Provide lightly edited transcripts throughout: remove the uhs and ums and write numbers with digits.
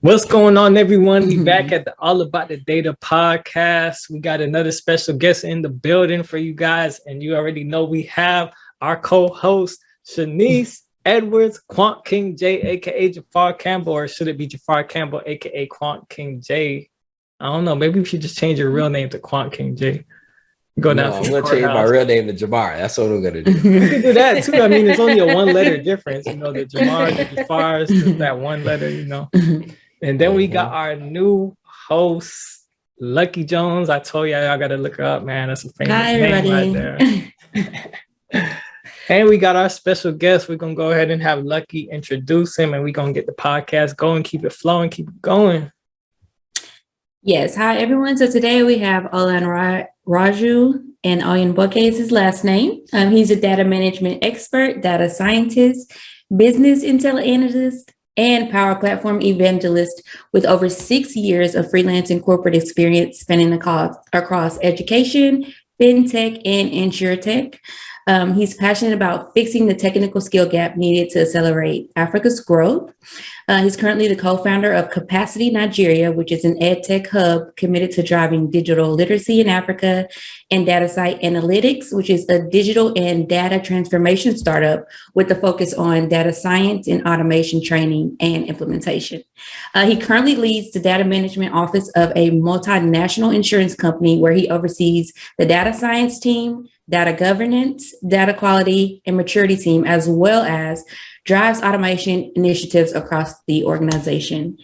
What's going on, everyone? We back at the All About the Data podcast. We got another special guest in the building for you guys, and you already know we have our co-host Shanice Edwards, Quant King J, aka Jafar Campbell, or should it be Jafar Campbell, aka Quant King J? I don't know. Maybe we should just change your real name to Quant King J. I'm gonna change my real name to Jamar. That's what I'm gonna do. You can do that too. I mean, it's only a one-letter difference. You know, the Jamar, the Jafar is just that one letter. You know. And then we got our new host, Lucky Jones. I told y'all got to look her up, man. That's a famous name right there. And we got our special guest. We're going to go ahead and have Lucky introduce him, and we're going to get the podcast going, keep it flowing, keep it going. Yes. Hi, everyone. So today we have Olanrewaju, and Oyinbooke is his last name. He's a data management expert, data scientist, business intel analyst, and Power Platform evangelist with over 6 years of freelance and corporate experience spanning across education, fintech, and insurtech. He's passionate about fixing the technical skill gap needed to accelerate Africa's growth. He's currently the co-founder of Capacity Nigeria, which is an edtech hub committed to driving digital literacy in Africa, and Datasite Analytics, which is a digital and data transformation startup with a focus on data science and automation training and implementation. He currently leads the data management office of a multinational insurance company where he oversees the data science team, data governance, data quality, and maturity team, as well as drives automation initiatives across the organization.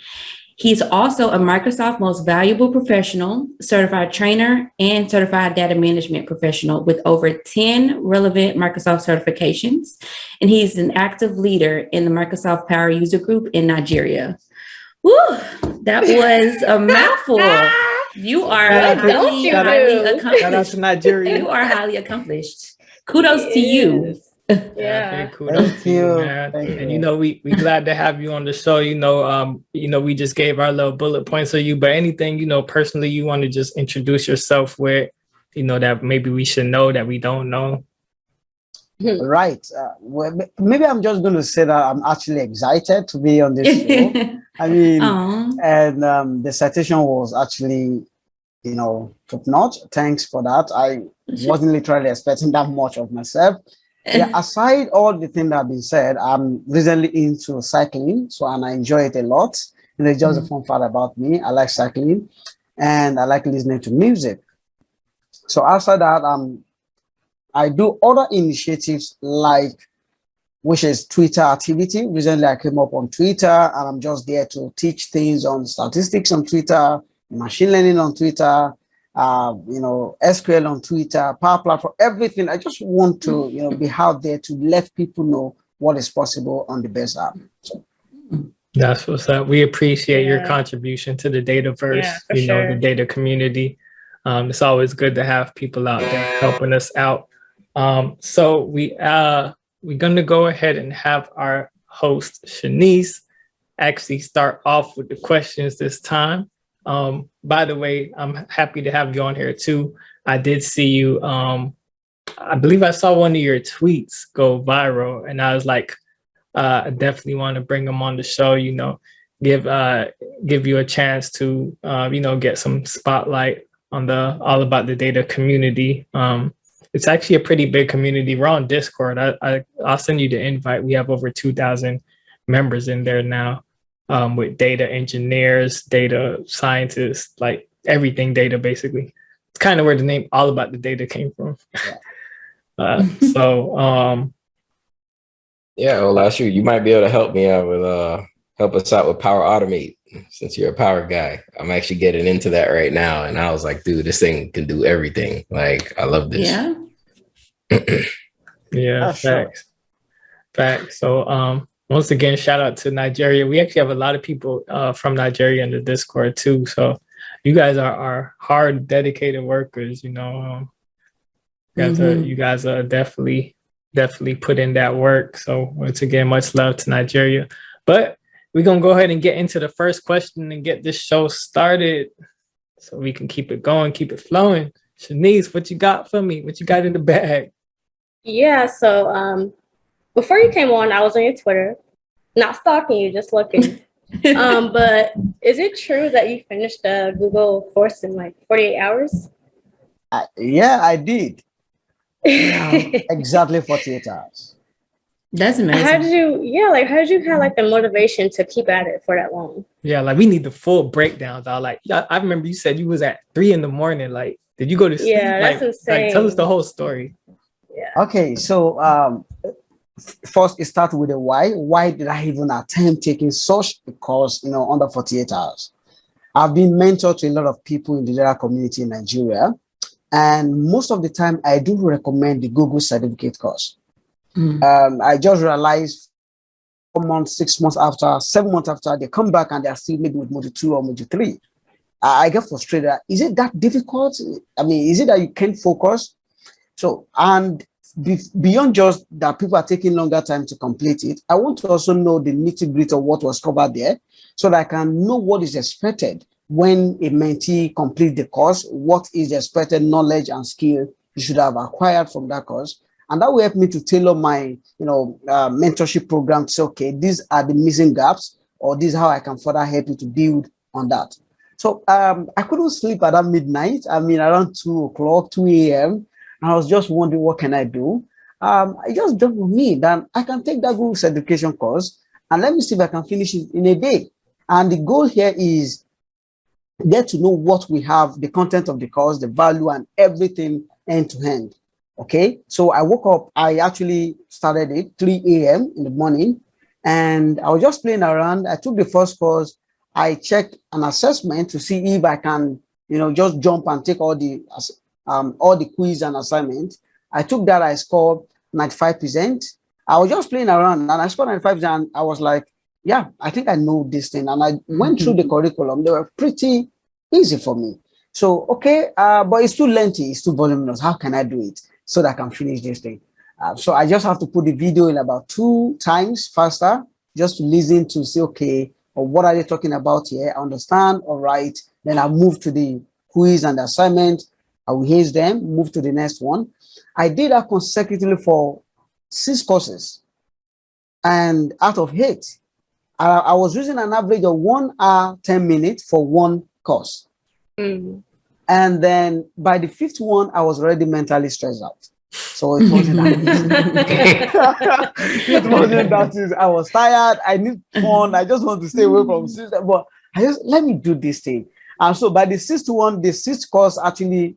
He's also a Microsoft Most Valuable Professional, certified trainer, and certified data management professional with over 10 relevant Microsoft certifications. And he's an active leader in the Microsoft Power User Group in Nigeria. Woo, that was a mouthful. You are highly accomplished. Shout out to Nigeria. You are highly accomplished. Kudos to you. Yeah, kudos to you, man. And you know, we glad to have you on the show. You know, we just gave our little bullet points of you, but anything, you know, personally you want to just introduce yourself with, you know, that maybe we should know that we don't know. Right. Well, maybe I'm just going to say that I'm actually excited to be on this show. I mean, and the citation was actually, you know, top notch. Thanks for that. I wasn't literally expecting that much of myself. Yeah, aside all the things that have been said, I'm recently into cycling, and I enjoy it a lot. You know, it's just a fun fact about me. I like cycling, and I like listening to music. So outside that, I do other initiatives which is Twitter activity. Recently, I came up on Twitter, and I'm just there to teach things on statistics on Twitter, machine learning on Twitter, you know, SQL on Twitter, Power Platform, everything. I just want to, you know, be out there to let people know what is possible on the best app. So. That's what's up. We appreciate your contribution to the Dataverse, the data community. It's always good to have people out there helping us out. So we're going to go ahead and have our host, Shanice, actually start off with the questions this time. By the way, I'm happy to have you on here too. I did see you. I believe I saw one of your tweets go viral, and I was like, I definitely want to bring them on the show. You know, give you a chance to get some spotlight on the All About the Data community. It's actually a pretty big community. We're on Discord. I'll send you the invite. We have over 2,000 members in there now. With data engineers, data scientists, like everything data, basically. It's kind of where the name All About the Data came from. Last year you might be able to help me out with help us out with Power Automate, since you're a power guy. I'm actually getting into that right now, and I was like, dude, this thing can do everything. Like, I love this. Facts. So once again, shout out to Nigeria. We actually have a lot of people from Nigeria in the Discord too. So you guys are hard, dedicated workers. You know, you guys are definitely put in that work. So once again, much love to Nigeria. But we're gonna go ahead and get into the first question and get this show started, so we can keep it going, keep it flowing. Shanice, what you got for me? What you got in the bag? Yeah. So before you came on, I was on your Twitter, not stalking you, just looking. But is it true that you finished the Google course in like 48 hours? Yeah, I did. Exactly 48 hours. That's amazing. How did you have like the motivation to keep at it for that long? Yeah, like we need the full breakdowns. I remember you said you was at 3 a.m. Like, did you go to sleep? Yeah, that's insane. Like, tell us the whole story. Yeah. Okay, so first it starts with the why. Why did I even attempt taking such a course, under 48 hours? I've been mentored to a lot of people in the data community in Nigeria. And most of the time, I do recommend the Google certificate course. I just realized 4 months, 6 months after, 7 months after, they come back and they're still maybe with module 2 or module 3. I get frustrated. Is it that difficult? I mean, is it that you can't focus? So, and beyond just that people are taking longer time to complete it, I want to also know the nitty-gritty of what was covered there so that I can know what is expected when a mentee completes the course, what is the expected knowledge and skill you should have acquired from that course. And that will help me to tailor my, mentorship program to say, okay, these are the missing gaps, or this is how I can further help you to build on that. So I couldn't sleep at that midnight. I mean, around 2 a.m. And I was just wondering, what can I do? I just dawned on me that I can take that Google certification course and let me see if I can finish it in a day. And the goal here is get to know what we have, the content of the course, the value, and everything end to end. Okay, so I woke up, I actually started it 3 a.m. in the morning, and I was just playing around. I took the first course. I checked an assessment to see if I can, just jump and take all the quiz and assignment. I took that, I scored 95%. I was just playing around and I scored 95%, and I was like, yeah, I think I know this thing. And I went through the curriculum. They were pretty easy for me. So, okay, but it's too lengthy, it's too voluminous. How can I do it so that I can finish this thing? So I just have to put the video in about 2 times faster, just to listen to say, okay, what are they talking about here? I understand, all right. Then I move to the quiz and the assignment. I will haze them, move to the next one. I did that consecutively for 6 courses. And out of 8, I was using an average of 1 hour, 10 minutes for 1 course. And then by the 5th one, I was already mentally stressed out. So it wasn't that easy. It wasn't that easy. I was tired. I need fun. I just want to stay away from system. But let me do this thing. And so by the 6th one, the 6th course actually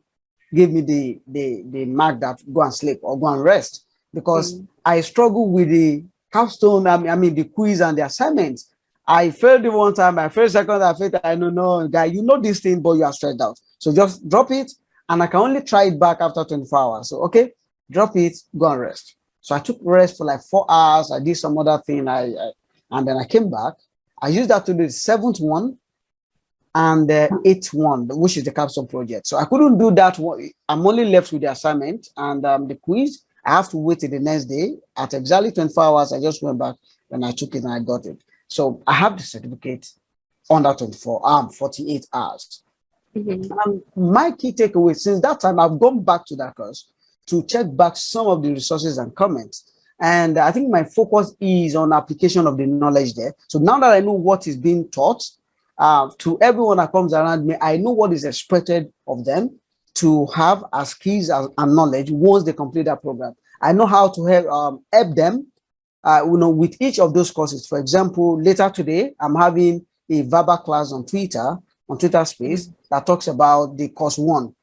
gave me the mark that go and sleep or go and rest, because I struggle with the capstone, I mean the quiz and the assignments. I failed the one time, I failed second, I failed. I don't know, guy, you know this thing, but you are stressed out. So just drop it, and I can only try it back after 24 hours. So okay, drop it, go and rest. So I took rest for like 4 hours. I did some other thing, and then I came back. I used that to do the 7th one and the 8th one, which is the capstone project. So I couldn't do that one. I'm only left with the assignment and the quiz. I have to wait till the next day. At exactly 24 hours, I just went back and I took it and I got it. So I have the certificate under 48 hours. My key takeaway, since that time, I've gone back to that course to check back some of the resources and comments. And I think my focus is on application of the knowledge there. So now that I know what is being taught to everyone that comes around me, I know what is expected of them to have as skills and knowledge once they complete that program. I know how to help them with each of those courses. For example, later today, I'm having a verbal class on Twitter Space that talks about the course 1,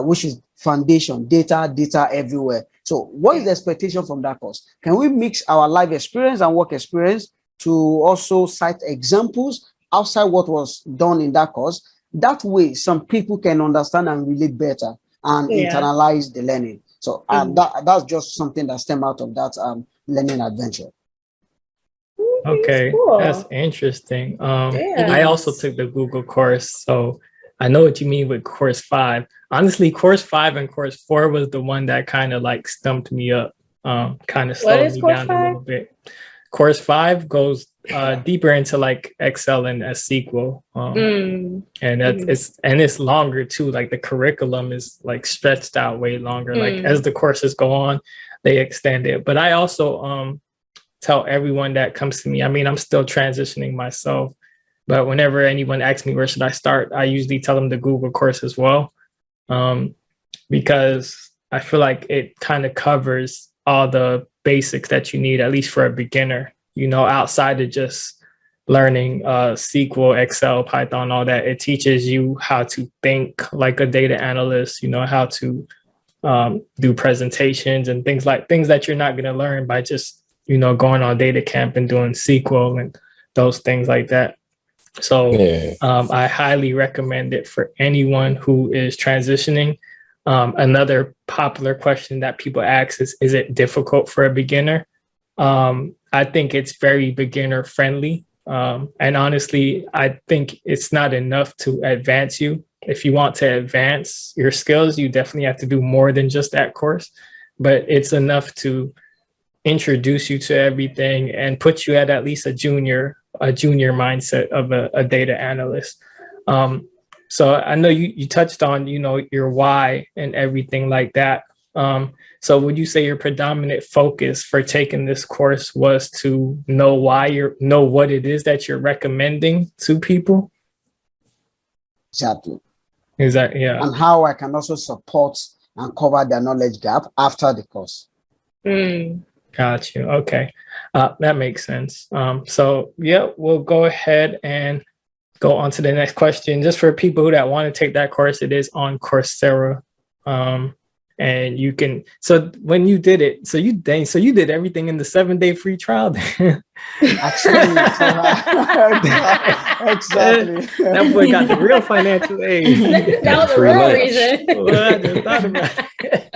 which is foundation, data everywhere. So what is the expectation from that course? Can we mix our life experience and work experience to also cite examples outside what was done in that course? That way, some people can understand and relate better and internalize the learning. So that's just something that stemmed out of that learning adventure. Okay, cool. That's interesting. I also took the Google course, so I know what you mean with course 5. Honestly, course 5 and course 4 was the one that kind of like stumped me up, kind of slowed me down a little bit. Course 5 goes deeper into like Excel and SQL, and it's longer too. Like the curriculum is like stretched out way longer. Like as the courses go on, they extend it. But I also tell everyone that comes to me, I mean, I'm still transitioning myself. But whenever anyone asks me where should I start, I usually tell them the Google course as well, because I feel like it kind of covers all the basics that you need, at least for a beginner, outside of just learning SQL, Excel, Python, all that. It teaches you how to think like a data analyst, how to do presentations and things that you're not going to learn by just, going on data camp and doing SQL and those things like that. So I highly recommend it for anyone who is transitioning. Another popular question that people ask is it difficult for a beginner? I think it's very beginner friendly. And honestly, I think it's not enough to advance you. If you want to advance your skills, you definitely have to do more than just that course, but it's enough to introduce you to everything and put you at least a junior mindset of a data analyst. So I know you touched on, your why and everything like that. So would you say your predominant focus for taking this course was to know what it is that you're recommending to people? Exactly. Yeah. And how I can also support and cover their knowledge gap after the course. Got you. Okay. That makes sense. So yeah, we'll go ahead and go on to the next question. Just for people that want to take that course, it is on Coursera. And you can, so when you did it, so you did everything in the 7-day free trial. Actually, exactly. That boy got the real financial aid. That was the real reason. Well, I just thought about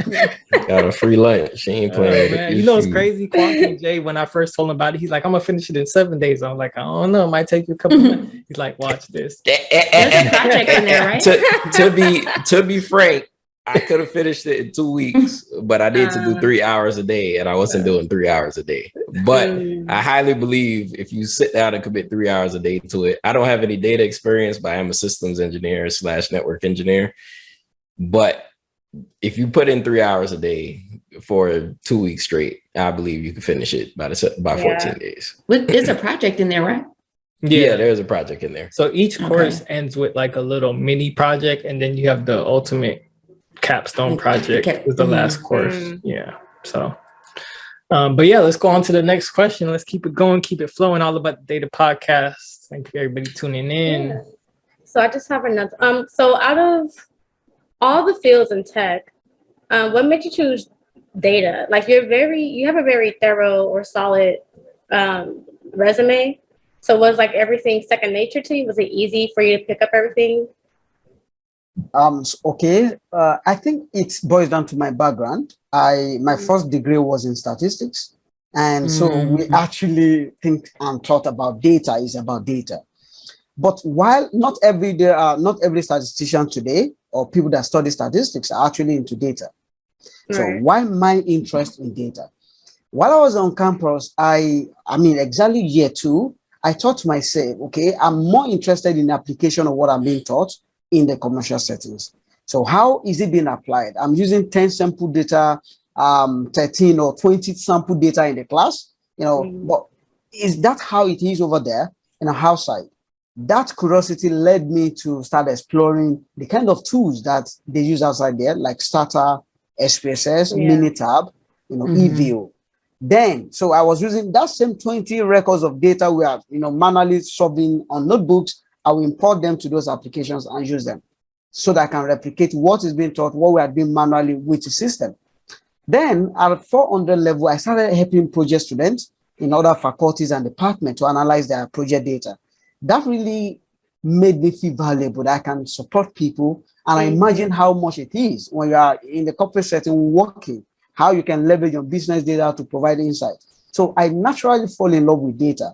it. Got a free lunch. She ain't playing. Man. It's crazy. Quantum Jay, when I first told him about it, he's like, I'm gonna finish it in 7 days. I'm like, I don't know, it might take you a couple months. He's like, watch this. There's a project in there, right? To be frank, I could have finished it in 2 weeks, but I need to do 3 hours a day, and I wasn't doing 3 hours a day. But I highly believe if you sit down and commit 3 hours a day to it, I don't have any data experience, but I am a systems engineer / network engineer. But if you put in 3 hours a day for 2 weeks straight, I believe you can finish it by 14 days. There's a project in there, right? Yeah, there's a project in there. So each course ends with like a little mini project, and then you have the ultimate capstone project is the last course. Yeah. So, but yeah, let's go on to the next question. Let's keep it going, keep it flowing. All about the data podcast. Thank you, everybody tuning in. Yeah. So I just have another. So out of all the fields in tech, what made you choose data? Like you have a very thorough or solid resume. So was like everything second nature to you? Was it easy for you to pick up everything? I think it boils down to my background. My first degree was in statistics, and so we actually think and thought about data is about data. But while not every statistician today or people that study statistics are actually into data. Right. So why my interest in data? While I was on campus, I mean exactly year 2, I thought to myself, okay, I'm more interested in the application of what I'm being taught in the commercial settings. So how is it being applied? I'm using 10 sample data, 13 or 20 sample data in the class, but is that how it is over there in a house side? That curiosity led me to start exploring the kind of tools that they use outside there, like Starter, SPSS, Minitab, eView. Then, so I was using that same 20 records of data we are, manually solving on notebooks. I will import them to those applications and use them so that I can replicate what is being taught, what we are doing manually with the system. Then at 400 level, I started helping project students in other faculties and departments to analyze their project data. That really made me feel valuable, that I can support people. And I imagine how much it is when you are in the corporate setting working, how you can leverage your business data to provide insight. So I naturally fall in love with data.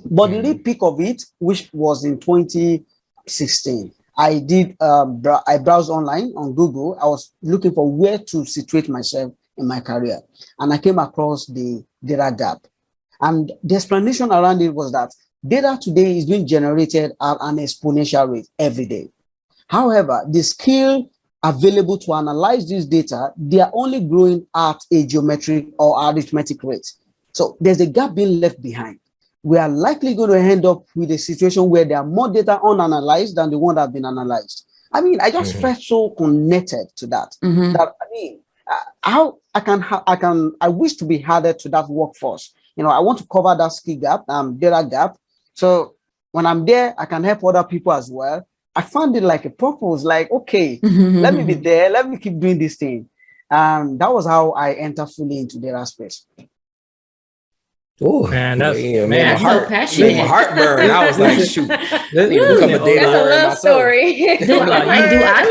But the real peak of it, which was in 2016, I browsed online on Google. I was looking for where to situate myself in my career. And I came across the data gap. And the explanation around it was that data today is being generated at an exponential rate every day. However, the skill available to analyze this data, they are only growing at a geometric or arithmetic rate. So there's a gap being left behind. we are likely going to end up with a situation where there are more data unanalyzed than the one that have been analyzed. I mean, I just felt so connected to that. That I mean, how I wish to be added to that workforce. You know, I want to cover that skill gap, data gap. So when I'm there, I can help other people as well. I found it like a purpose, like, okay, let me be there, let me keep doing this thing. That was how I entered fully into data space. Oh man, that's so passionate. Made my heart burn. I was like, shoot, let me become a data That's a love myself. story. Do I love data? Maybe I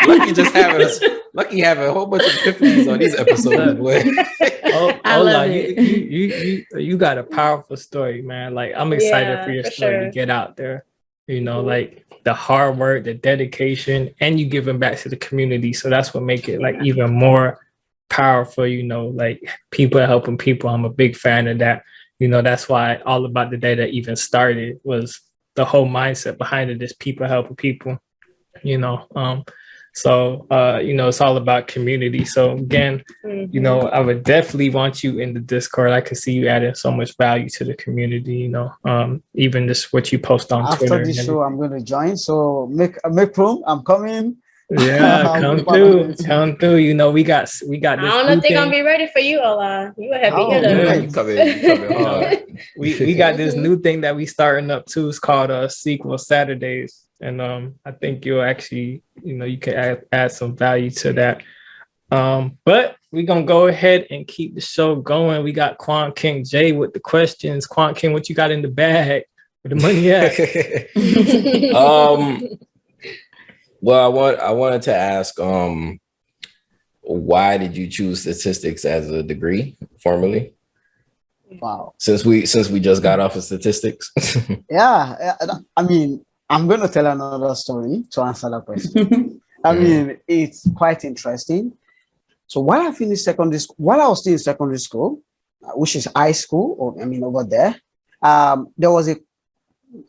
love data. Lucky having a whole bunch of epiphanies on these episodes, boy. I love it. You got a powerful story, man. Like, I'm excited for your story to get out there. You know, like the hard work, the dedication, and you giving back to the community. So that's what make it like even more powerful. You know, like people helping people. I'm a big fan of that. You know, that's why All About the Data even started, was the whole mindset behind it is people helping people. You know, so, you know, it's all about community. So again, you know, I would definitely want you in the Discord. I can see you adding so much value to the community, you know, even just what you post on Twitter. After this show, I'm going to join. So make room. I'm coming. Yeah, come through. You know, we got this. I don't know if they're going to be ready for you, Ola. You a heavy hitter. You coming hard. We got this new thing that we starting up too. It's called Sequel Saturdays. And I think you'll actually, you know, you can add some value to that. But we're going to go ahead and keep the show going. We got Quan King J with the questions. Quan King, what you got in the bag? Where the money at? Well, I wanted to ask, why did you choose statistics as a degree formally? Wow. Since we just got off of statistics. Yeah, I mean, I'm going to tell another story to answer that question. I mean, it's quite interesting. So while I finished secondary school, while I was still in secondary school, which is high school, or I mean over there was a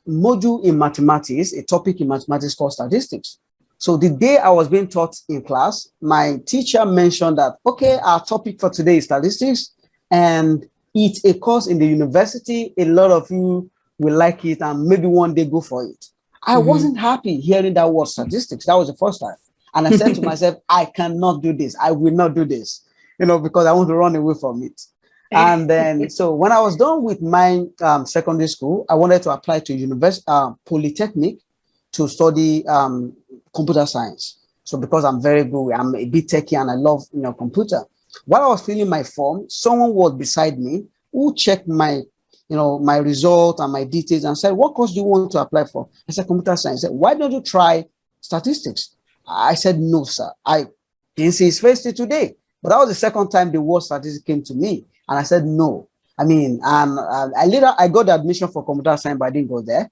module in mathematics, a topic in mathematics called statistics. So the day I was being taught in class, my teacher mentioned that, okay, our topic for today is statistics, and it's a course in the university. A lot of you will like it, and maybe one day go for it. I wasn't happy hearing that word statistics. That was the first time. And I said to myself, I cannot do this. I will not do this, you know, because I want to run away from it. And then, so when I was done with my secondary school, I wanted to apply to university, Polytechnic, to study computer science. So because I'm very good, I'm a bit techie and I love, you know, computer. While I was filling my form, someone was beside me who checked my, you know, my result and my details and said, what course do you want to apply for? I said, computer science. He said, why don't you try statistics? I said, no, sir. I didn't see his face till today. But that was the second time the word statistics came to me. And I said, no. I mean, I got the admission for computer science, but I didn't go there.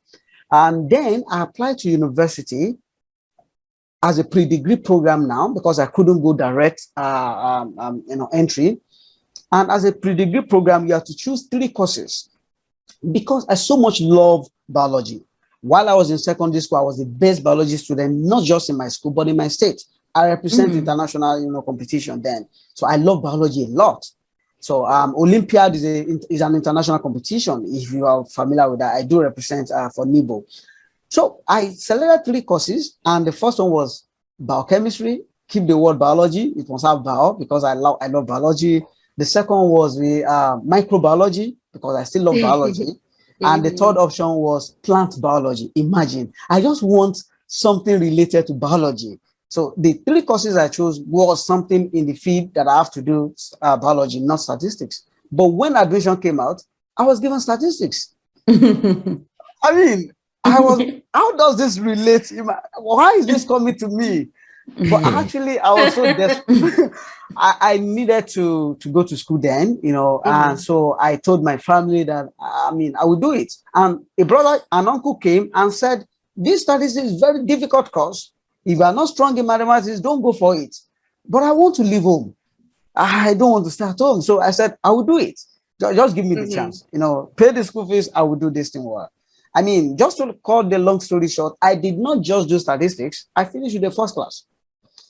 And then I applied to university as a pre-degree program now, because I couldn't go direct entry. And as a pre-degree program, you have to choose 3 courses, because I so much love biology. While I was in secondary school, I was the best biology student, not just in my school, but in my state. I represent international, you know, competition then. So I love biology a lot. So Olympiad is an international competition. If you are familiar with that, I do represent for NIBO. So I selected 3 courses, and the first one was biochemistry. Keep the word biology. It must have bio, because I love biology. The second was the microbiology, because I still love biology. And the third option was plant biology. Imagine, I just want something related to biology. So the 3 courses I chose was something in the field that I have to do biology, not statistics. But when admission came out, I was given statistics. I mean, how does this relate? Why is this coming to me? But actually, I was so desperate. I needed to go to school then, you know, and so I told my family that, I mean, I would do it. And a brother and uncle came and said, this statistics is very difficult course. If you are not strong in mathematics, don't go for it. But I want to leave home. I don't want to stay at home. So I said, I will do it. Just give me the chance, you know, pay the school fees. I will do this thing well. I mean, just to cut the long story short, I did not just do statistics. I finished with the first class.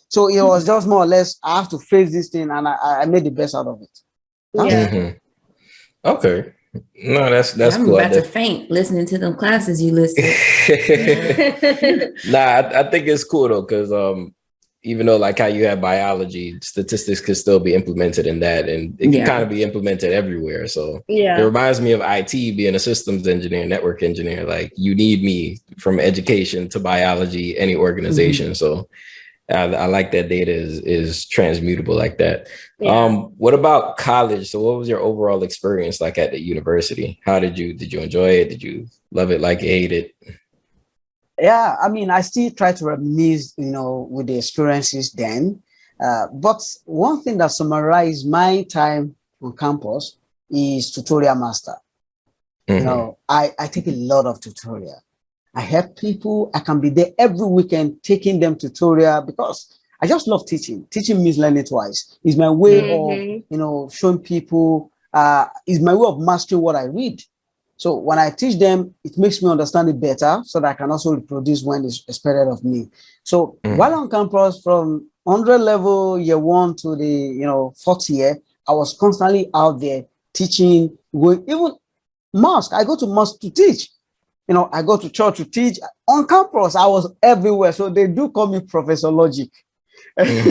So it was just more or less, I have to face this thing, and I made the best out of it. Yeah. Okay. No, that's I'm cool. about to faint listening to them classes you listed. I think it's cool though, because even though like how you have biology, statistics could still be implemented in that, and it can kind of be implemented everywhere. So it reminds me of IT being a systems engineer, network engineer. Like you need me from education to biology, any organization. So I like that data is transmutable like that. What about college? So what was your overall experience like at the university? How did you enjoy it? Did you love it, like hate it? Yeah, I mean, I still try to reminisce, with the experiences then. But one thing that summarized my time on campus is tutorial master. I take a lot of tutorial. I help people. I can be there every weekend taking them tutorial because I just love teaching. Teaching means learning twice. It's my way of, showing people, is my way of mastering what I read. So when I teach them, it makes me understand it better so that I can also reproduce when it's expected of me. So while on campus from 100 level year 1 to the, fourth year, I was constantly out there teaching, going, even mosque. I go to mosque to teach. I go to church to teach. On campus, I was everywhere. So they do call me Professor Logic. Just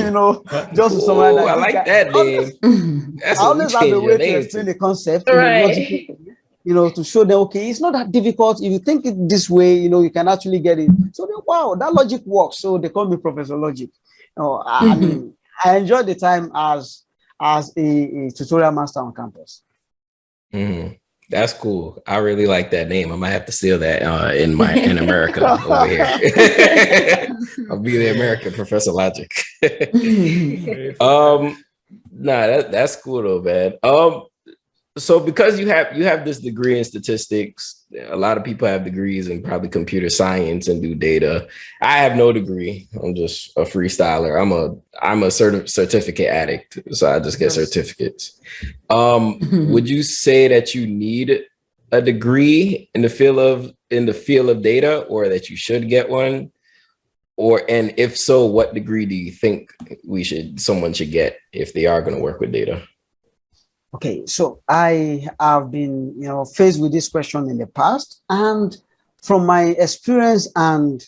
to summarize that. I like that name. I always have a way to explain the concept in a logical way, to show them, okay, it's not that difficult. If you think it this way, you can actually get it. So wow, that logic works. So they call me Professor Logic. I mean, I enjoyed the time as a tutorial master on campus. That's cool. I really like that name. I might have to steal that in America over here. I'll be the American Professor Logic. That's cool though, man. So because you have this degree in statistics, a lot of people have degrees in probably computer science and do data. I have no degree. I'm just a freestyler. I'm a certificate addict, so I just get certificates. Would you say that you need a degree in the field of data, or that you should get one? And if so, what degree do you think someone should get if they are going to work with data? Okay, so I have been, faced with this question in the past, and from my experience and,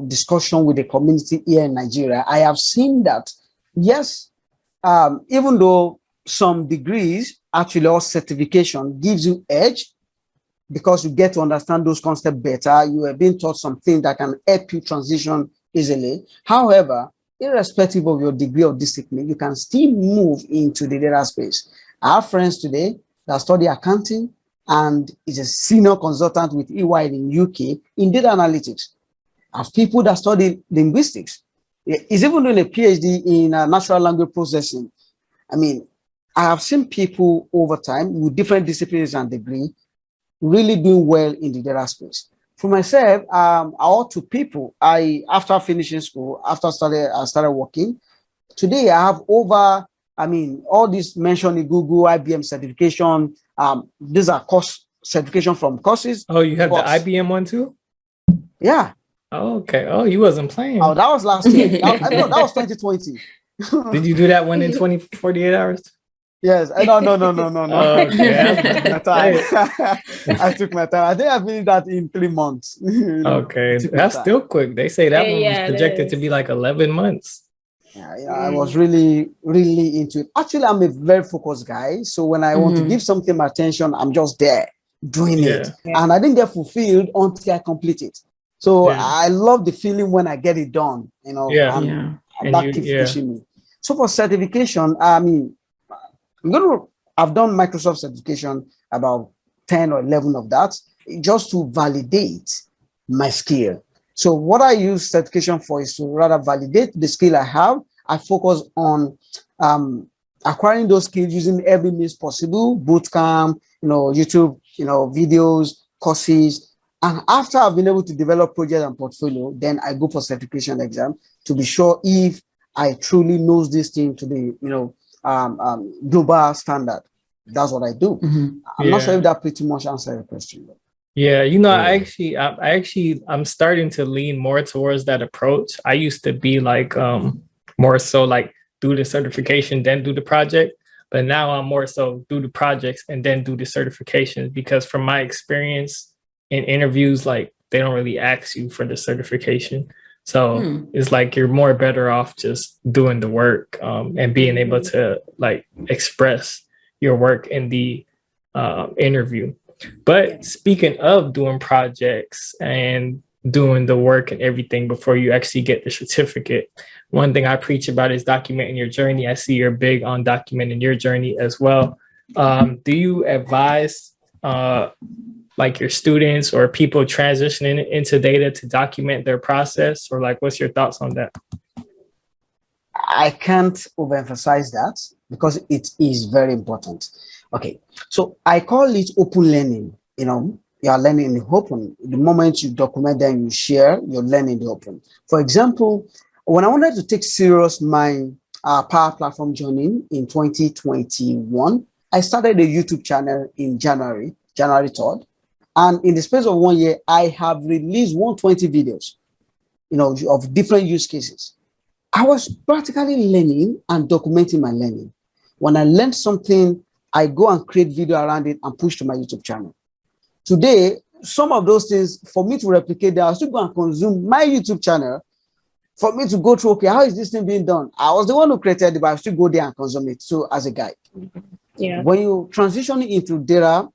discussion with the community here in Nigeria, I have seen that, yes, even though some degrees, actually, or certification gives you edge because you get to understand those concepts better, you are being taught something that can help you transition easily. However, irrespective of your degree of discipline, you can still move into the data space. I have friends today that study accounting and is a senior consultant with EY in UK in data analytics. I have people that study linguistics. He's even doing a PhD in natural language processing. I mean, I have seen people over time with different disciplines and degree really doing well in the data space. For myself, I owe to people. After finishing school, I started working. Today, I have over, all this mentioned in Google, IBM certification. These are course certification from courses. Oh, you have the IBM one too? Yeah. Oh, okay. Oh, you wasn't playing. Oh, that was last year. That was 2020. Did you do that one in 48 hours? Yes. No. Okay. I took my time. I think I finished that in 3 months. Okay. That's still quick. They say that one was projected to be like 11 months. Yeah, I was really, really into it. Actually, I'm a very focused guy. So when I want to give something my attention, I'm just there doing it. Yeah. And I didn't get fulfilled until I complete it. So I love the feeling when I get it done, and that keeps pushing me. So for certification, I've done Microsoft certification, about 10 or 11 of that, just to validate my skill. So what I use certification for is to rather validate the skill I have. I focus on acquiring those skills using every means possible, bootcamp, YouTube, videos, courses. And after I've been able to develop project and portfolio, then I go for certification exam to be sure if I truly knows this thing to the, global standard. That's what I do. I'm not sure if that pretty much answers your question. Yeah, I'm starting to lean more towards that approach. I used to be like more so like do the certification, then do the project. But now I'm more so do the projects and then do the certifications, because from my experience in interviews, like they don't really ask you for the certification. So it's like you're more better off just doing the work and being able to like express your work in the interview. But speaking of doing projects and doing the work and everything before you actually get the certificate, one thing I preach about is documenting your journey. I see you're big on documenting your journey as well. Do you advise like your students or people transitioning into data to document their process, or like what's your thoughts on that? I can't overemphasize that because it is very important. Okay, so I call it open learning. You know, you are learning in the open. The moment you document, then you share, you're learning in the open. For example, when I wanted to take serious my Power Platform journey in 2021, I started a YouTube channel in January 3rd. And in the space of 1 year, I have released 120 videos, you know, of different use cases. I was practically learning and documenting my learning. When I learned something, I go and create video around it and push to my YouTube channel. Today, some of those things, for me to replicate that, I still go and consume my YouTube channel for me to go through, okay, how is this thing being done? I was the one who created it, but I still go there and consume it. So as a guide. Yeah. When you transition into data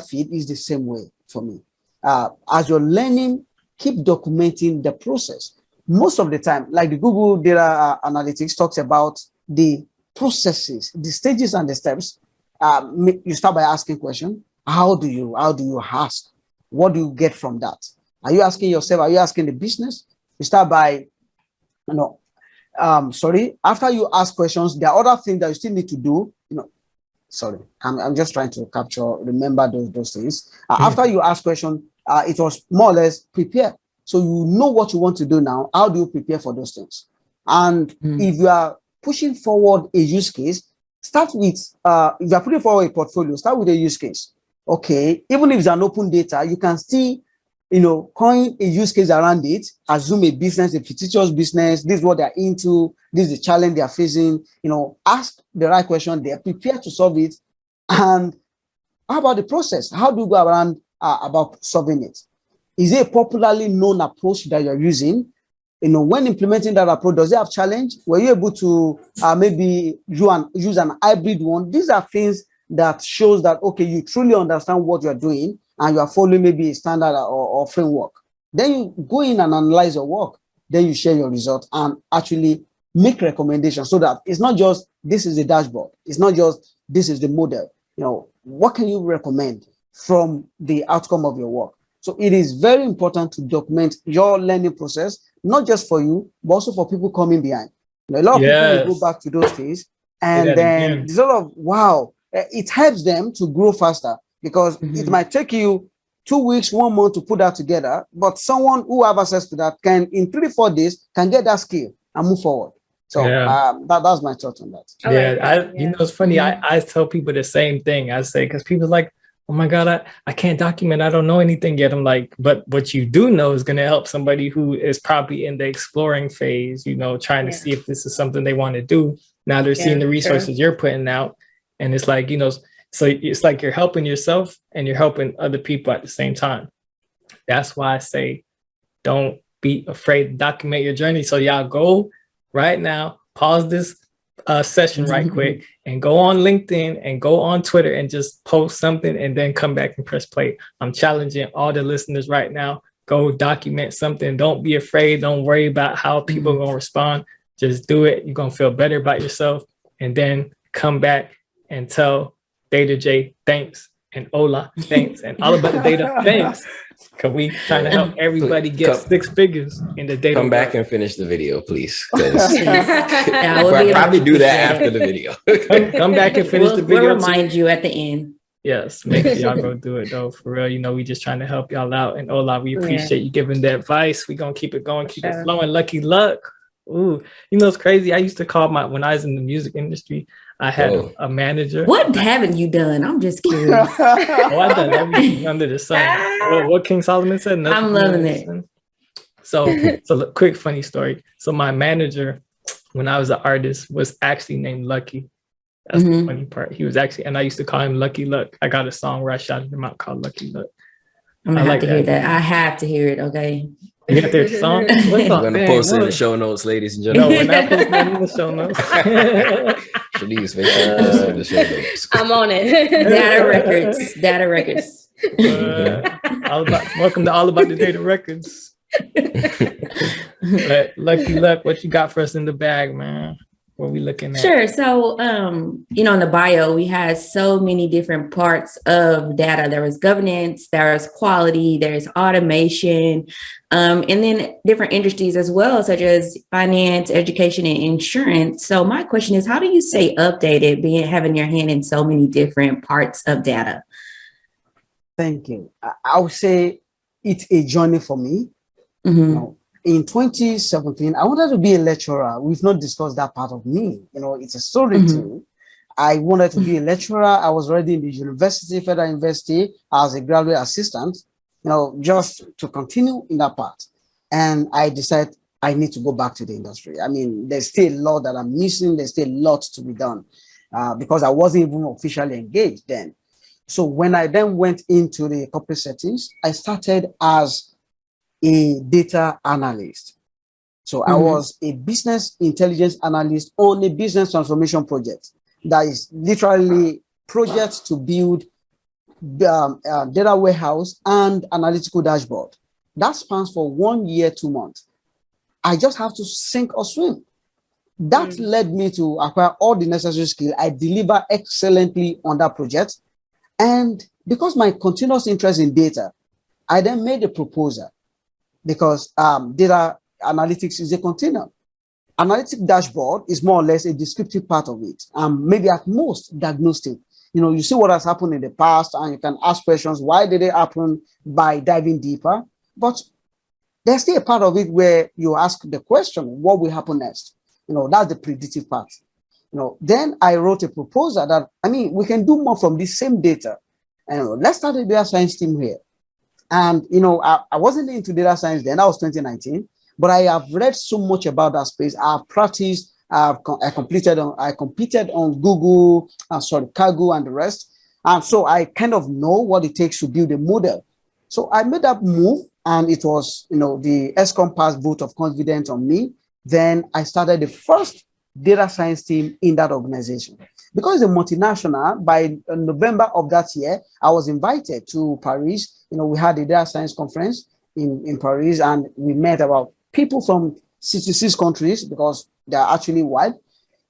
feed is the same way for me. As you're learning, keep documenting the process. Most of the time, like the Google data analytics talks about the processes, the stages and the steps. You start by asking questions. How do you ask? What do you get from that? Are you asking yourself? Are you asking the business? You start by, after you ask questions, there are other things that you still need to do. I'm just trying to remember those things. After you ask questions, it was more or less prepare. So you know what you want to do now. How do you prepare for those things? And if you are pushing forward a use case, start with, if you are putting forward a portfolio, start with a use case. Okay, even if it's an open data, you can still, coin a use case around it, assume a business, a fictitious business, this is what they're into, this is the challenge they're facing, ask the right question, they're prepared to solve it. And how about the process? How do you go around about solving it? Is it a popularly known approach that you're using? When implementing that approach, does it have challenge? Were you able to maybe use an hybrid one? These are things that shows that, okay, you truly understand what you're doing and you are following maybe a standard or framework. Then you go in and analyze your work. Then you share your result and actually make recommendations so that it's not just, this is the dashboard. It's not just, this is the model. What can you recommend from the outcome of your work? So it is very important to document your learning process, not just for you, but also for people coming behind. A lot of people will go back to those things and then sort of, wow, it helps them to grow faster because it might take you 2 weeks, 1 month to put that together, but someone who have access to that can, in 3-4 days, can get that skill and move forward. So that's my thought on that. It's funny. I tell people the same thing. I say, because people are like, oh my God, I can't document. I don't know anything yet. I'm like, but what you do know is going to help somebody who is probably in the exploring phase, trying to see if this is something they want to do. Now they're seeing the resources you're putting out. And it's like, so it's like you're helping yourself and you're helping other people at the same time. That's why I say, don't be afraid to document your journey. So y'all go right now, pause this session right quick and go on LinkedIn and go on Twitter and just post something and then come back and press play. I'm challenging all the listeners right now. Go document something. Don't be afraid. Don't worry about how people are going to respond. Just do it. You're going to feel better about yourself. And then come back and tell Data J thanks and Ola thanks and all about the data thanks. Because we trying to help everybody get 6 figures in the data. Come back and finish the video, please. I'll probably do that after the video. come back and finish the video. We'll remind you at the end. Yes, make sure y'all go do it though. For real, we just trying to help y'all out. And Ola, we appreciate you giving the advice. We gonna keep it going, keep it flowing. Lucky luck. Ooh, it's crazy. I used to call when I was in the music industry, I had a manager. What haven't you done? I'm just curious. I've done everything under the sun. What King Solomon said. I'm loving it. So quick funny story. So my manager, when I was an artist, was actually named Lucky. That's the funny part. He was actually, and I used to call him Lucky Luck. I got a song where I shouted him out called Lucky Luck. I'm gonna have to hear that. I have to hear it. Okay. You got their song? We're gonna post it in the show notes, ladies and gentlemen. No, we're not posting it in the show notes. Shanice, make sure you post it in the show notes. I'm on it. Data records. Welcome to All About the Data Records. Lucky Luck, what you got for us in the bag, man? What we looking at? Sure. So, in the bio, we had so many different parts of data. There was governance, there was quality, there's automation, and then different industries as well, such as finance, education, and insurance. So my question is, how do you stay updated, having your hand in so many different parts of data? Thank you. I would say it's a journey for me. In 2017, I wanted to be a lecturer. We've not discussed that part of me. It's a story too. I wanted to be a lecturer. I was already in the university, Federal University, as a graduate assistant, just to continue in that part. And I decided I need to go back to the industry. I mean, there's still a lot that I'm missing. There's still a lot to be done because I wasn't even officially engaged then. So when I then went into the corporate settings, I started as a data analyst. So I was a business intelligence analyst on a business transformation project. That is literally projects to build data warehouse and analytical dashboard. That spans for 1 year, 2 months. I just have to sink or swim. That led me to acquire all the necessary skill. I deliver excellently on that project. And because my continuous interest in data, I then made a proposal. Because data analytics is a continuum. Analytic dashboard is more or less a descriptive part of it, maybe at most diagnostic. You see what has happened in the past, and you can ask questions, why did it happen, by diving deeper. But there's still a part of it where you ask the question, what will happen next? That's the predictive part. Then I wrote a proposal that, we can do more from this same data. Let's start a data science team here. And, I wasn't into data science then, that was 2019, but I have read so much about that space. I've practiced, I competed on Google, Kaggle and the rest. And so I kind of know what it takes to build a model. So I made that move, and it was, the ESCOM passed vote of confidence on me. Then I started the first data science team in that organization. Because it's a multinational, by November of that year, I was invited to Paris. We had a data science conference in Paris, and we met about people from 66 countries because they're actually wide.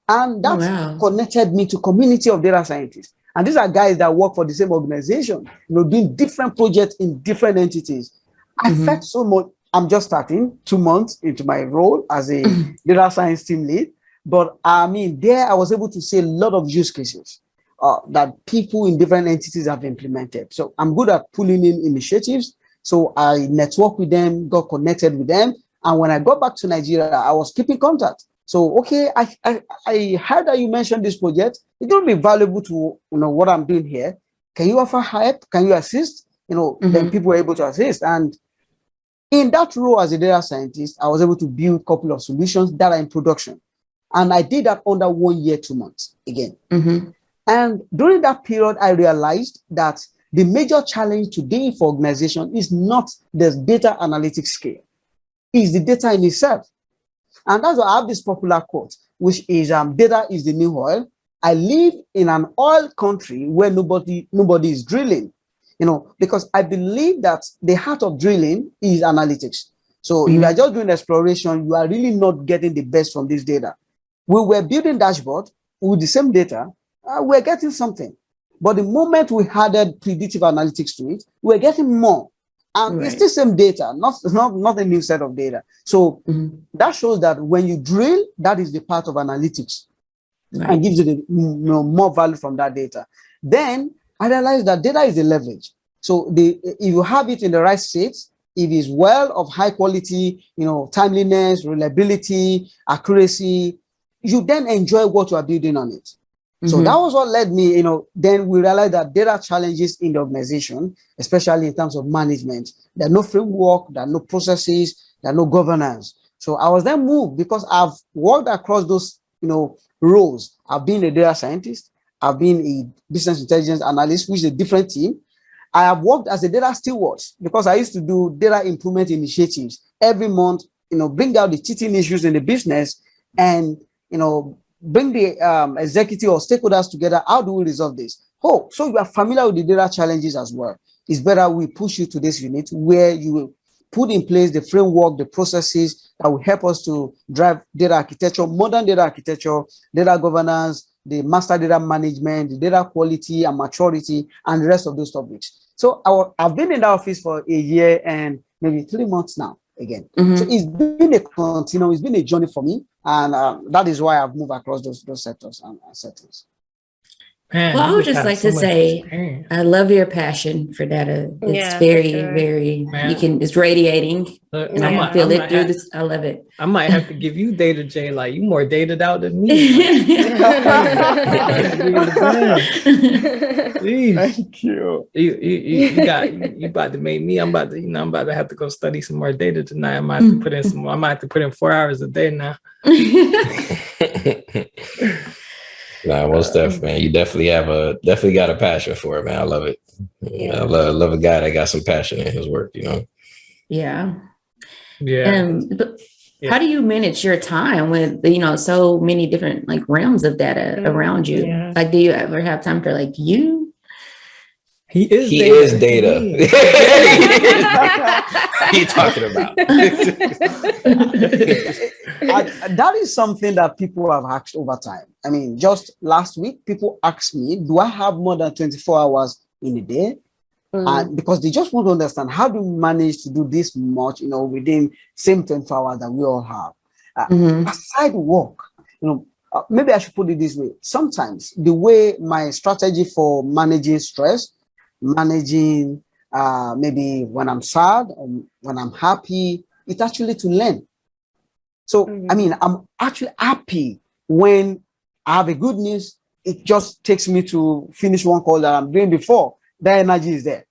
And that connected me to community of data scientists. And these are guys that work for the same organization, doing different projects in different entities. I felt so much. I'm just starting 2 months into my role as a data science team lead. But there I was able to see a lot of use cases that people in different entities have implemented. So I'm good at pulling in initiatives. So I networked with them, got connected with them. And when I got back to Nigeria, I was keeping contact. So, okay, I heard that you mentioned this project. It will be valuable to what I'm doing here. Can you offer help? Can you assist? Then people were able to assist. And in that role as a data scientist, I was able to build a couple of solutions that are in production. And I did that under 1 year, 2 months again. And during that period, I realized that the major challenge today for organization is not the data analytics scale. It's the data in itself. And that's why I have this popular quote, which is data is the new oil. I live in an oil country where nobody is drilling, because I believe that the heart of drilling is analytics. So if you are just doing exploration, you are really not getting the best from this data. We were building dashboard with the same data, we're getting something. But the moment we added predictive analytics to it, we're getting more. And it's the same data, not a new set of data. So that shows that when you drill, that is the part of analytics and gives you the more value from that data. Then I realized that data is the leverage. So if you have it in the right state, if it's of high quality, timeliness, reliability, accuracy, you then enjoy what you are building on it. So that was what led me, then we realized that there are challenges in the organization, especially in terms of management. There are no framework, there are no processes, there are no governance. So I was then moved because I've worked across those, roles. I've been a data scientist. I've been a business intelligence analyst, which is a different team. I have worked as a data steward because I used to do data improvement initiatives every month, bring out the teething issues in the business and, bring the executive or stakeholders together. How do we resolve this? Oh, so you are familiar with the data challenges as well. It's better we push you to this unit where you will put in place the framework, the processes that will help us to drive data architecture, modern data architecture, data governance, the master data management, the data quality and maturity, and the rest of those topics. So I've been in the office for a year and maybe 3 months now again. So it's been it's been a journey for me. And that is why I've moved across those sectors and settings. Man, well, I would just like to say, experience. I love your passion for data. It's very, man. It's radiating. And I can feel it through this. I love it. I might have to give you data, Jay. Like, you more dated out than me. Thank you. You about to make me. I'm about to have to go study some more data tonight. I might have to put in some more. I might have to put in 4 hours a day now. Nah, most definitely, man. You definitely got a passion for it, man. I love it. Yeah. I love a guy that got some passion in his work, Yeah. But how do you manage your time with, so many different realms of data around you? Yeah. Like, do you ever have time for you? He is data. What are you talking about? That is something that people have asked over time. I mean, just last week, people asked me, do I have more than 24 hours in a day? Because they just want to understand, how do we manage to do this much, within same 24 hours that we all have? Aside work, maybe I should put it this way. Sometimes the way my strategy for managing stress, managing maybe when I'm sad or when I'm happy, it's actually to learn. So, I mean, I'm actually happy when I have a good news. It just takes me to finish one call that I'm doing before. That energy is there.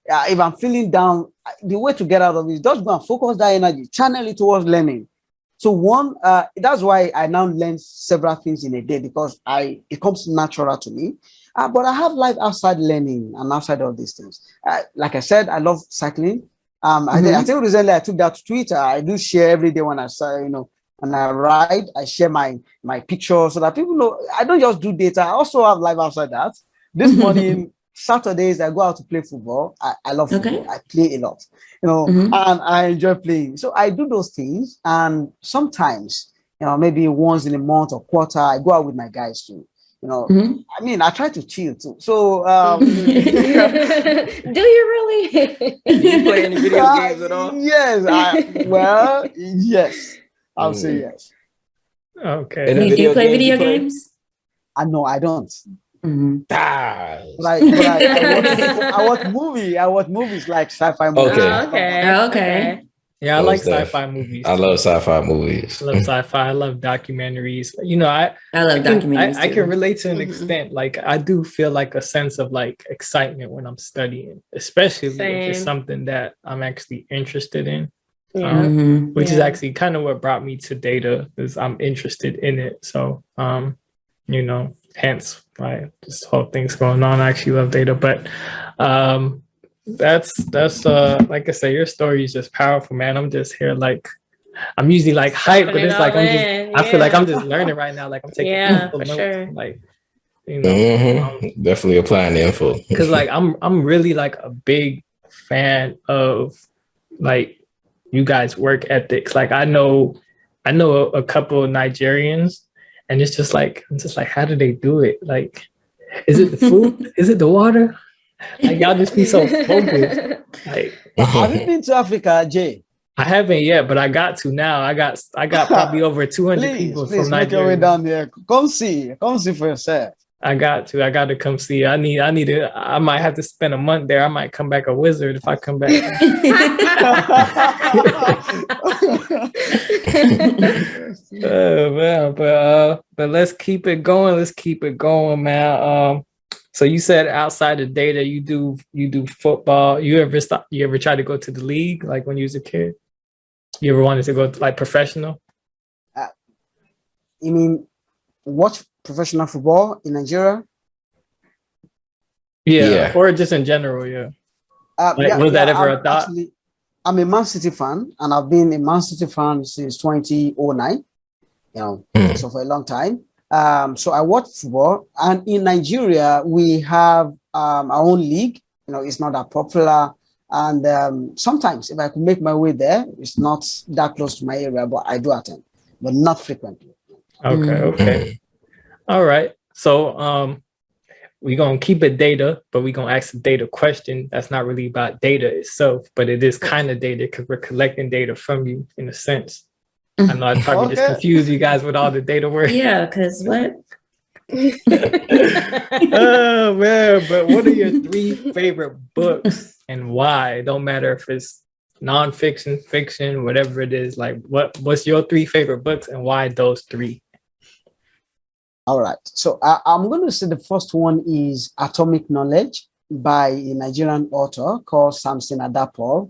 If I'm feeling down, the way to get out of it is just go and focus that energy, channel it towards learning. So that's why I now learn several things in a day, because it comes natural to me. But I have life outside learning and outside all these things. Like I said, I love cycling. I think recently I took that to Twitter. I do share every day when I when I ride. I share my pictures so that people know I don't just do data. I also have life outside that. This morning, Saturdays, I go out to play football. I love football. I play a lot, and I enjoy playing. So I do those things, and sometimes, maybe once in a month or quarter, I go out with my guys too. I mean, I try to chill too. So, do you really? Do you play any video games at all? Yes. Yes. I'll say yes. Okay. Do you play video games? No, I don't. Mm-hmm. I watch movies like sci-fi movies. Okay. Yeah, I like sci-fi movies. I love sci-fi movies. I love sci-fi. I love documentaries. I love documentaries. I can relate to an extent. Like, I do feel like a sense of excitement when I'm studying, especially if it's something that I'm actually interested in. Which is actually kind of what brought me to data, is I'm interested in it. So, hence why this whole thing's going on. I actually love data, but that's like I say, your story is just powerful, man. I'm just here I'm usually hyped, but it's I feel like I'm just learning right now. Like, I'm taking for notes, sure. Definitely applying the info. Because I'm really a big fan of you guys' work ethics. I know a couple of Nigerians, and it's just how do they do it? Is it the food? Is it the water? Y'all just be so focused. Have you been to Africa, Jay? I haven't yet, but I got to now. I got probably over 200 people from Nigeria. Make your way down there. Come see for yourself. I got to come see. I might have to spend a month there. I might come back a wizard if I come back. Man, but let's keep it going, man. So you said outside of data, you do football. You ever try to go to the league when you was a kid? You ever wanted to go professional? You mean watch professional football in Nigeria? Yeah, or just in general, yeah. Was that ever a thought? Actually, I'm a Man City fan, and I've been a Man City fan since 2009. So for a long time. So I watch football, and in Nigeria we have our own league. It's not that popular, and sometimes if I could make my way there, it's not that close to my area, but I do attend, but not frequently. Okay. All right. So we're going to keep it data, but we're going to ask a data question that's not really about data itself, but it is kind of data because we're collecting data from you in a sense. I know I probably just confused you guys with all the data work. Yeah, because what? Oh, man. But what are your 3 favorite books and why? It don't matter if it's nonfiction, fiction, whatever it is. Like, what's your 3 favorite books and why those 3? All right. So I'm going to say the first one is Atomic Knowledge by a Nigerian author called Samson Adapor.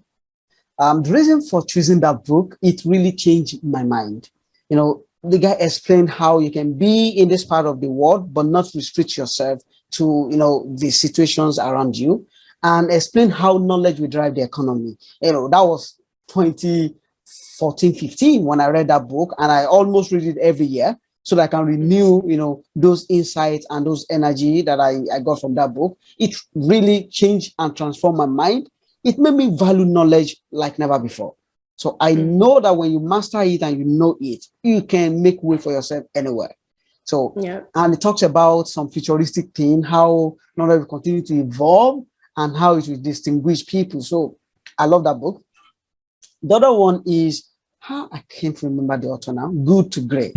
The reason for choosing that book, it really changed my mind. The guy explained how you can be in this part of the world, but not restrict yourself to, the situations around you, and explain how knowledge will drive the economy. That was 2014, 15 when I read that book, and I almost read it every year, so that I can renew, those insights and those energy that I got from that book. It really changed and transformed my mind. It made me value knowledge like never before. So I know that when you master it and you know it, you can make way for yourself anywhere. So, and it talks about some futuristic thing, how knowledge will continue to evolve and how it will distinguish people. So I love that book. The other one is, I can't remember the author now, Good to Great.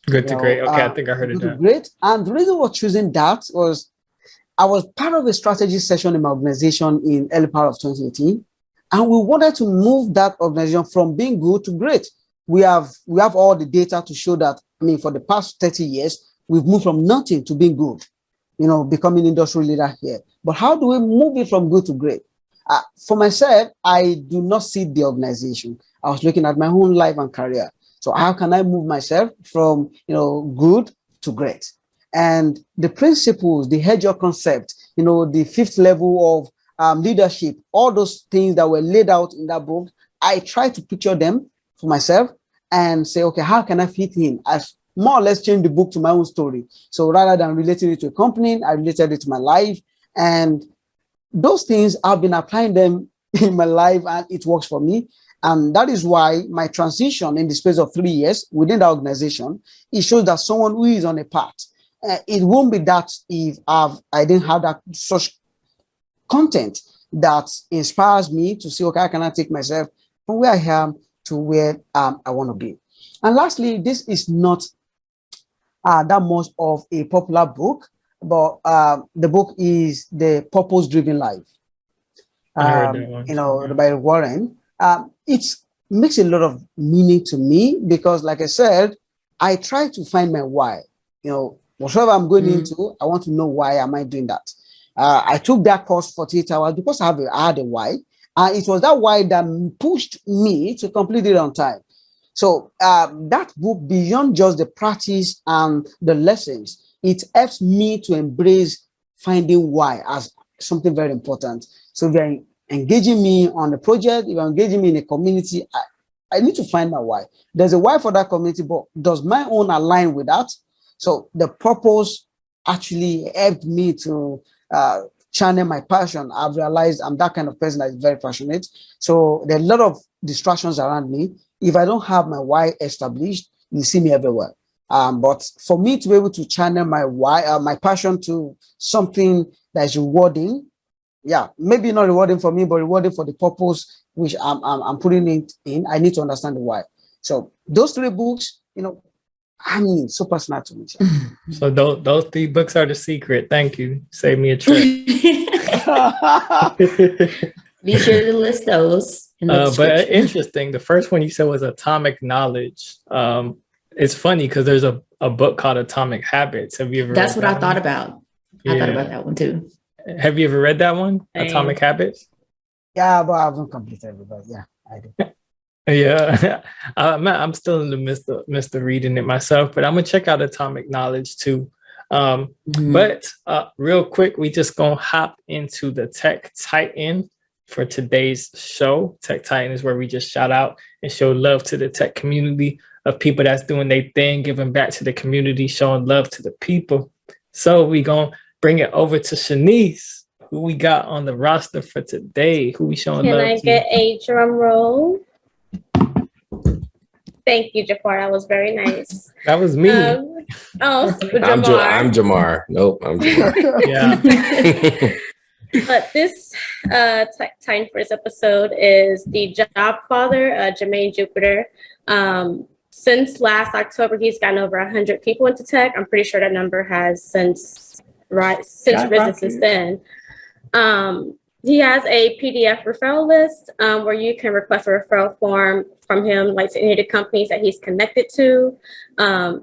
Good to Great. Okay, I think I heard it. Good to Great. And the reason for choosing that was I was part of a strategy session in my organization in early part of 2018, and we wanted to move that organization from being good to great. We have all the data to show that, for the past 30 years, we've moved from nothing to being good, becoming industry leader here. But how do we move it from good to great? For myself, I do not see the organization. I was looking at my own life and career. So how can I move myself from, good to great? And the principles, the hedge concept, the 5th level of leadership, all those things that were laid out in that book, I try to picture them for myself and say, okay, how can I fit in? I more or less changed the book to my own story. So rather than relating it to a company, I related it to my life. And those things, I've been applying them in my life and it works for me. And that is why my transition in the space of 3 years within the organization, it shows that someone who is on a path. It won't be that if I didn't have that such content that inspires me to say, okay, how can I take myself from where I am to where I want to be? And lastly, this is not that much of a popular book, but the book is The Purpose-Driven Life. By Warren. It makes a lot of meaning to me because, like I said, I try to find my why. Whatever I'm going into, I want to know why am I doing that. I took that course for 48 hours because I had a why, and it was that why that pushed me to complete it on time. So that book, beyond just the practice and the lessons, it helps me to embrace finding why as something very important. So if you're engaging me on a project, if you're engaging me in a community, I need to find my why. There's a why for that community, but does my own align with that? So the purpose actually helped me to channel my passion. I've realized I'm that kind of person that is very passionate. So there are a lot of distractions around me. If I don't have my why established, you see me everywhere. But for me to be able to channel my why, my passion to something that is rewarding, maybe not rewarding for me, but rewarding for the purpose which I'm putting it in, I need to understand the why. So those 3 books, so personal to me. So those 3 books are the secret. Thank you. Save me a trip. Be sure to list those. But interesting. The first one you said was Atomic Knowledge. It's funny because there's a book called Atomic Habits. Have you ever? That's what I thought about. I thought about that one too. Have you ever read that one? Atomic Habits? Yeah, but I haven't completed it. But yeah, I do. Yeah, I'm still in the midst of reading it myself, but I'm gonna check out Atomic Knowledge too. But real quick, we just gonna hop into the Tech Titan for today's show. Tech Titan is where we just shout out and show love to the tech community of people that's doing their thing, giving back to the community, showing love to the people. So we gonna bring it over to Shanice. Who we got on the roster for today? Who we showing love to? Can I get a drum roll? Thank you, Jafar. That was very nice. That was me. Jamar. I'm Jamar. Nope, I'm Jamar. Yeah. But this Titan for this episode is the job father, Jermaine Jupiter. Since last October, he's gotten over 100 people into tech. I'm pretty sure that number has since risen since then. He has a PDF referral list where you can request a referral form from him, like to any of the companies that he's connected to.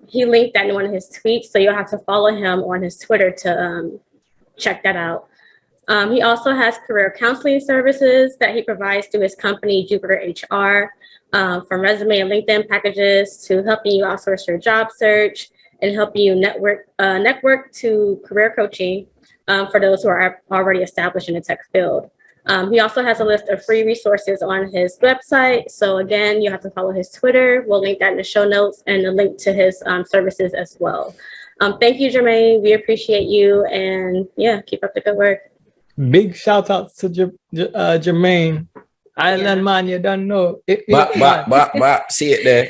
He linked that in one of his tweets, so you'll have to follow him on his Twitter to check that out. He also has career counseling services that he provides through his company, JupiterHR, from resume and LinkedIn packages to helping you outsource your job search and helping you network to career coaching for those who are already established in the tech field. He also has a list of free resources on his website. So again, you have to follow his Twitter. We'll link that in the show notes and a link to his services as well. Thank you, Jermaine. We appreciate you. And yeah, keep up the good work. Big shout out to Jermaine. Island man, you don't know. See it there.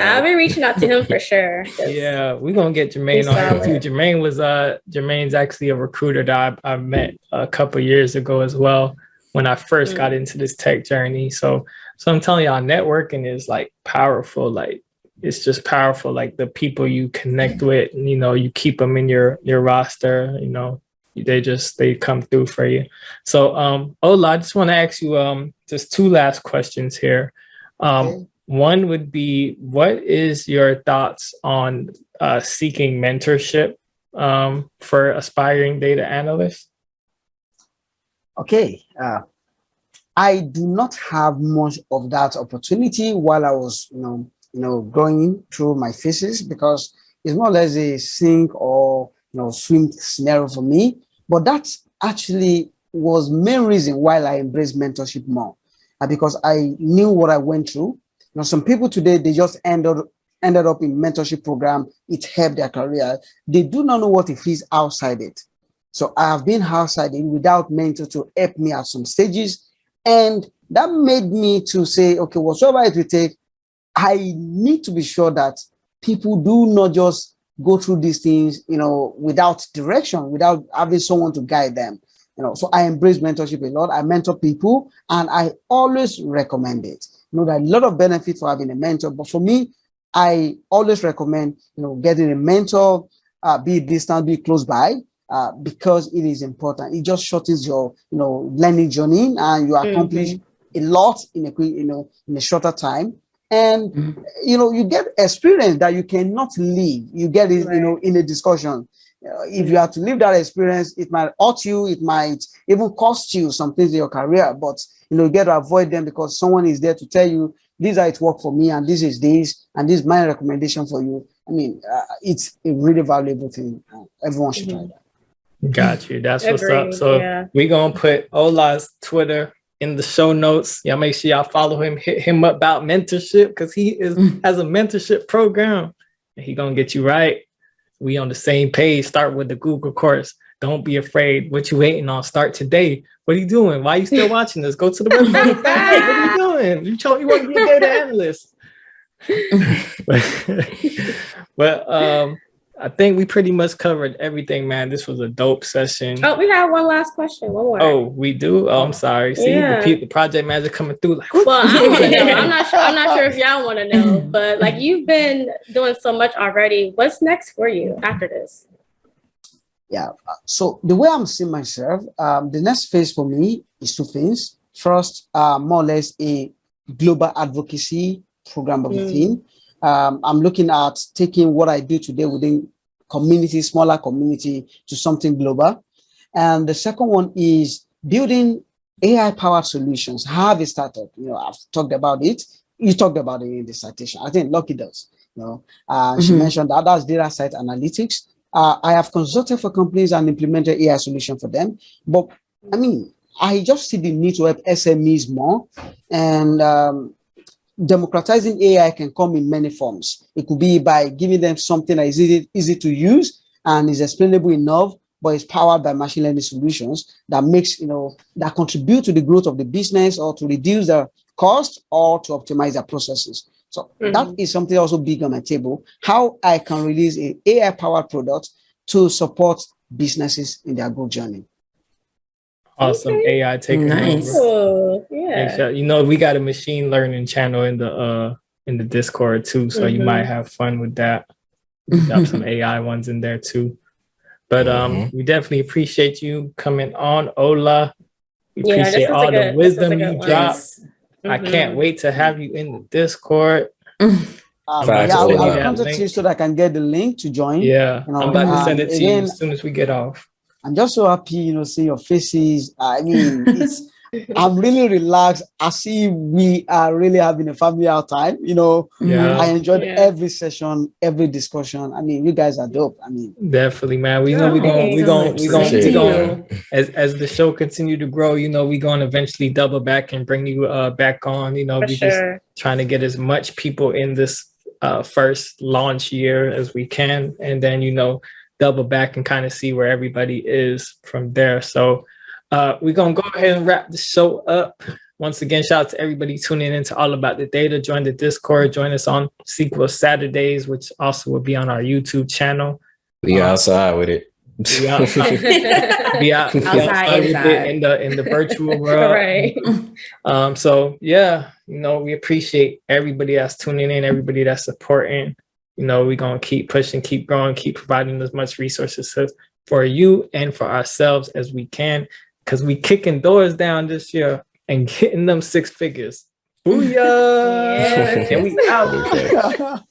I'll be reaching out to him for sure. Yeah, we're gonna get Jermaine on here too. Jermaine's actually a recruiter that I met a couple years ago as well when I first got into this tech journey. So I'm telling y'all, networking is like powerful. Like it's just powerful. Like the people you connect with, you know, you keep them in your roster, you know. They come through for you. So Ola, I just want to ask you just two last questions here. One would be, what is your thoughts on seeking mentorship for aspiring data analysts? Okay. I do not have much of that opportunity while I was, going through my thesis, because it's more or less a sink or swim scenario for me. But that actually was main reason why I embraced mentorship more, because I knew what I went through. Some people today, they just ended up in mentorship program. It helped their career. They do not know what it feels outside it. So I have been outside it without mentor to help me at some stages. And that made me to say, okay, whatever it will take, I need to be sure that people do not just go through these things, without direction, without having someone to guide them. So I embrace mentorship a lot. I mentor people, and I always recommend it. There are a lot of benefits for having a mentor, but for me, I always recommend, getting a mentor, be it distant, be close by, because it is important. It just shortens your, learning journey, and you accomplish a lot in a shorter time. And you get experience that you cannot leave. You get it, in a discussion. If you have to leave that experience, it might hurt you. It might even cost you some things in your career. But you get to avoid them, because someone is there to tell you, this is how it worked for me, and this is this, and this is my recommendation for you. I mean, it's a really valuable thing. Everyone should try that. Got you. That's what's up. So we're gonna put Ola's Twitter in the show notes. Y'all make sure y'all follow him, hit him up about mentorship, because he has a mentorship program, and he gonna get you right. We on the same page. Start with the Google course. Don't be afraid. What you waiting on? Start today. What are you doing? Why are you still watching this? Go to the website. What are you doing? You told you want to be a data analyst. But I think we pretty much covered everything, man. This was a dope session. Oh, we have one last question. One more. Oh, we do? Oh, I'm sorry. See, the project manager coming through. Like, well, I want to know. I'm not sure if y'all want to know, but like, you've been doing so much already. What's next for you after this? Yeah. So the way I'm seeing myself, the next phase for me is two things. First, more or less a global advocacy program of the thing. I'm looking at taking what I do today within community, smaller community, to something global. And the second one is building AI-powered solutions have a startup. I've talked about it. You talked about it in the citation. I think Lucky does. She mentioned that that's data site analytics. I have consulted for companies and implemented AI solution for them. But I mean, I just see the need to help SMEs more, and democratizing AI can come in many forms. It could be by giving them something that is easy to use and is explainable enough, but it's powered by machine learning solutions that makes, that contribute to the growth of the business or to reduce the cost or to optimize their processes. So that is something also big on my table, how I can release an AI-powered product to support businesses in their growth journey. Awesome. AI taking over. Cool. Yeah. We got a machine learning channel in the Discord too, so you might have fun with that. We got some AI ones in there too. But we definitely appreciate you coming on, Ola. We appreciate all the wisdom you dropped. I can't wait to have you in the Discord. I'll contact you so that I can get the link to join. Yeah, I'm about to send it to you as soon as we get off. I'm just so happy, seeing your faces. I mean, I'm really relaxed. I see we are really having a family out time. I enjoyed every session, every discussion. I mean, you guys are dope. I mean, definitely, man. We're going as the show continue to grow. We're going to eventually double back and bring you back on. We're just trying to get as much people in this first launch year as we can, and then double back and kind of see where everybody is from there. So we're going to go ahead and wrap the show up. Once again, shout out to everybody tuning in to All About the Data. Join the Discord. Join us on SQL Saturdays, which also will be on our YouTube channel. We outside with it. Be outside with it in the virtual world. Right. So yeah, we appreciate everybody that's tuning in, everybody that's supporting. We're going to keep pushing, keep growing, keep providing as much resources for you and for ourselves as we can, because we kicking doors down this year and getting them 6 figures. Booyah! And we out.